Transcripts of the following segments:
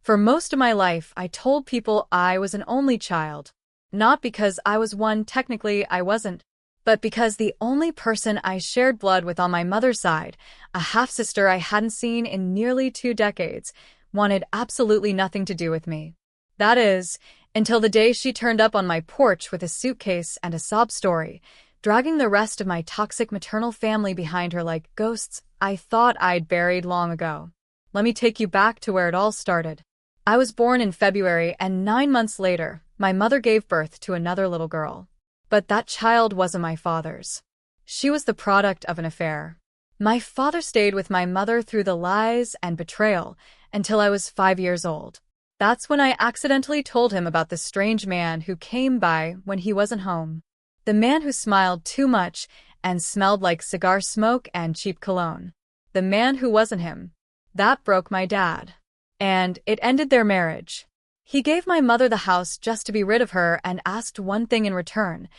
For most of my life, I told people I was an only child. Not because I was one, technically I wasn't, but because the only person I shared blood with on my mother's side, a half-sister I hadn't seen in nearly 2 decades, wanted absolutely nothing to do with me. That is, until the day she turned up on my porch with a suitcase and a sob story, dragging the rest of my toxic maternal family behind her like ghosts I thought I'd buried long ago. Let me take you back to where it all started. I was born in February, and 9 months later, my mother gave birth to another little girl. But that child wasn't my father's. She was the product of an affair. My father stayed with my mother through the lies and betrayal until I was 5 years old. That's when I accidentally told him about the strange man who came by when he wasn't home. The man who smiled too much and smelled like cigar smoke and cheap cologne. The man who wasn't him. That broke my dad. And it ended their marriage. He gave my mother the house just to be rid of her and asked one thing in return: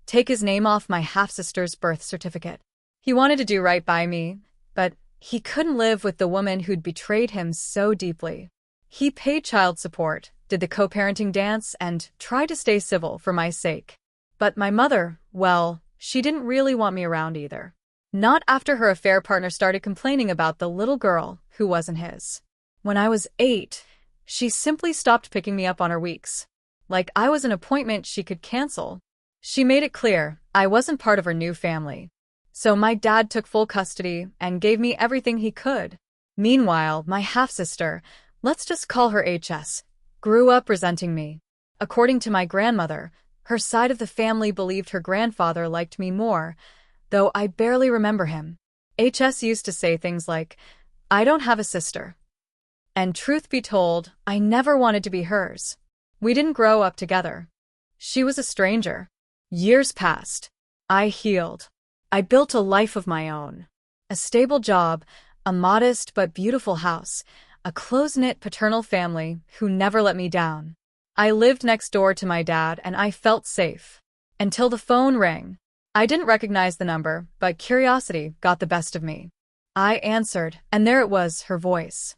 take his name off my half-sister's birth certificate. He wanted to do right by me, but he couldn't live with the woman who'd betrayed him so deeply. He paid child support, did the co-parenting dance, and tried to stay civil for my sake. But my mother, well, she didn't really want me around either. Not after her affair partner started complaining about the little girl who wasn't his. When I was 8, she simply stopped picking me up on her weeks. Like I was an appointment she could cancel. She made it clear I wasn't part of her new family. So my dad took full custody and gave me everything he could. Meanwhile, my half-sister, let's just call her HS, grew up resenting me. According to my grandmother, her side of the family believed her grandfather liked me more, though I barely remember him. HS used to say things like, "I don't have a sister." And truth be told, I never wanted to be hers. We didn't grow up together. She was a stranger. Years passed. I healed. I built a life of my own. A stable job, a modest but beautiful house, a close-knit paternal family who never let me down. I lived next door to my dad and I felt safe. Until the phone rang. I didn't recognize the number, but curiosity got the best of me. I answered, and there it was, her voice.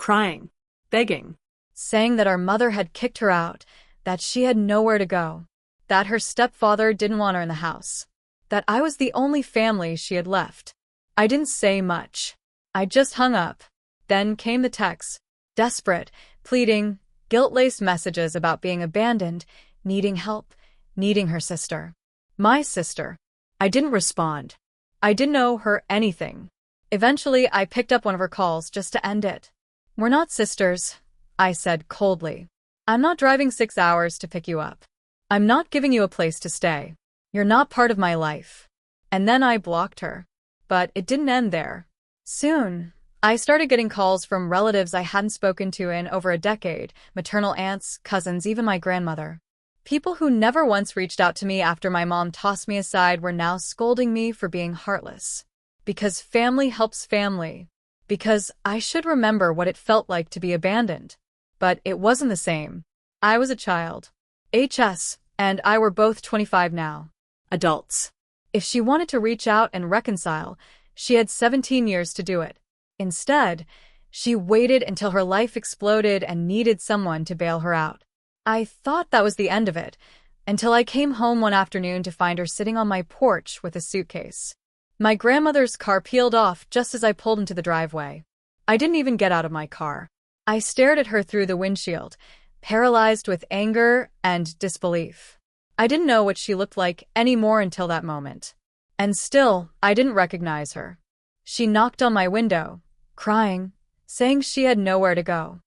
Crying, begging, saying that our mother had kicked her out, that she had nowhere to go, that her stepfather didn't want her in the house, that I was the only family she had left. I didn't say much. I just hung up. Then came the texts, desperate, pleading, guilt-laced messages about being abandoned, needing help, needing her sister. My sister. I didn't respond. I didn't owe her anything. Eventually, I picked up one of her calls just to end it. "We're not sisters," I said coldly. "I'm not driving 6 hours to pick you up. I'm not giving you a place to stay. You're not part of my life." And then I blocked her. But it didn't end there. Soon, I started getting calls from relatives I hadn't spoken to in over a decade, maternal aunts, cousins, even my grandmother. People who never once reached out to me after my mom tossed me aside were now scolding me for being heartless. Because family helps family. Because I should remember what it felt like to be abandoned. But it wasn't the same. I was a child. HS and I were both 25 now. Adults. If she wanted to reach out and reconcile, she had 17 years to do it. Instead, she waited until her life exploded and needed someone to bail her out. I thought that was the end of it, until I came home one afternoon to find her sitting on my porch with a suitcase. My grandmother's car peeled off just as I pulled into the driveway. I didn't even get out of my car. I stared at her through the windshield, paralyzed with anger and disbelief. I didn't know what she looked like anymore until that moment. And still, I didn't recognize her. She knocked on my window, crying, saying she had nowhere to go.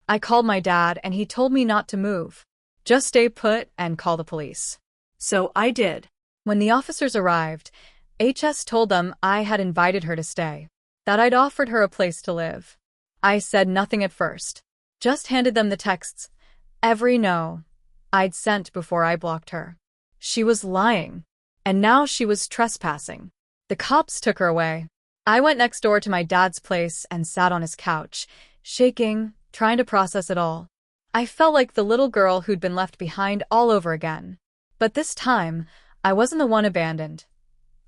I called my dad and he told me not to move. Just stay put and call the police. So I did. When the officers arrived, HS told them I had invited her to stay, that I'd offered her a place to live. I said nothing at first, just handed them the texts, every no I'd sent before I blocked her. She was lying, and now she was trespassing. The cops took her away. I went next door to my dad's place and sat on his couch, shaking, trying to process it all. I felt like the little girl who'd been left behind all over again. But this time, I wasn't the one abandoned.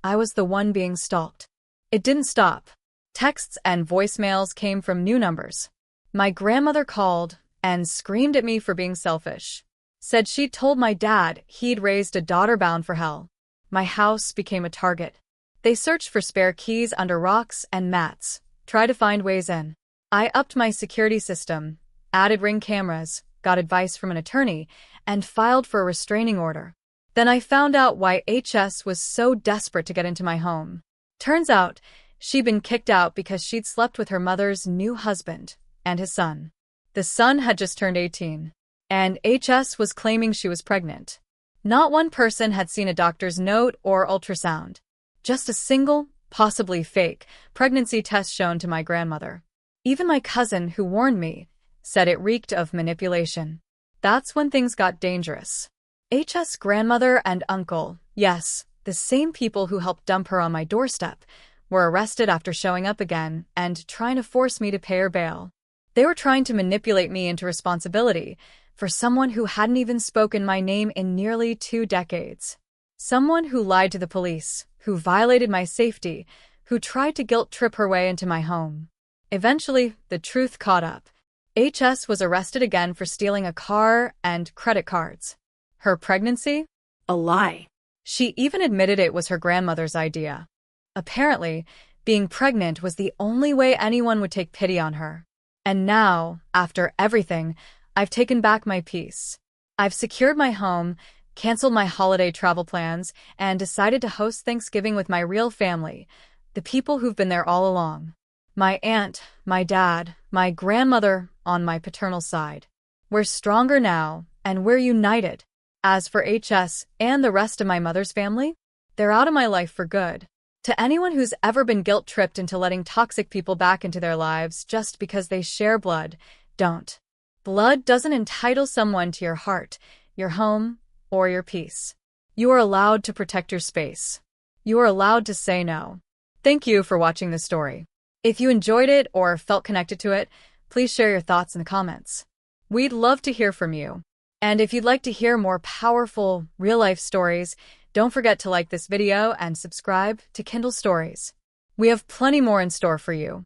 I was the one being stalked. It didn't stop. Texts and voicemails came from new numbers. My grandmother called, and screamed at me for being selfish. Said she'd told my dad he'd raised a daughter bound for hell. My house became a target. They searched for spare keys under rocks and mats, tried to find ways in. I upped my security system, added Ring cameras, got advice from an attorney, and filed for a restraining order. Then I found out why HS was so desperate to get into my home. Turns out, she'd been kicked out because she'd slept with her mother's new husband and his son. The son had just turned 18, and HS was claiming she was pregnant. Not one person had seen a doctor's note or ultrasound. Just a single, possibly fake, pregnancy test shown to my grandmother. Even my cousin, who warned me, said it reeked of manipulation. That's when things got dangerous. HS' grandmother and uncle, yes, the same people who helped dump her on my doorstep, were arrested after showing up again and trying to force me to pay her bail. They were trying to manipulate me into responsibility for someone who hadn't even spoken my name in nearly 2 decades. Someone who lied to the police, who violated my safety, who tried to guilt-trip her way into my home. Eventually, the truth caught up. HS was arrested again for stealing a car and credit cards. Her pregnancy? A lie. She even admitted it was her grandmother's idea. Apparently, being pregnant was the only way anyone would take pity on her. And now, after everything, I've taken back my peace. I've secured my home, canceled my holiday travel plans, and decided to host Thanksgiving with my real family, the people who've been there all along. My aunt, my dad, my grandmother on my paternal side. We're stronger now, and we're united. As for HS and the rest of my mother's family, they're out of my life for good. To anyone who's ever been guilt-tripped into letting toxic people back into their lives just because they share blood, don't. Blood doesn't entitle someone to your heart, your home, or your peace. You are allowed to protect your space. You are allowed to say no. Thank you for watching this story. If you enjoyed it or felt connected to it, please share your thoughts in the comments. We'd love to hear from you. And if you'd like to hear more powerful, real-life stories, don't forget to like this video and subscribe to Kindle Stories. We have plenty more in store for you.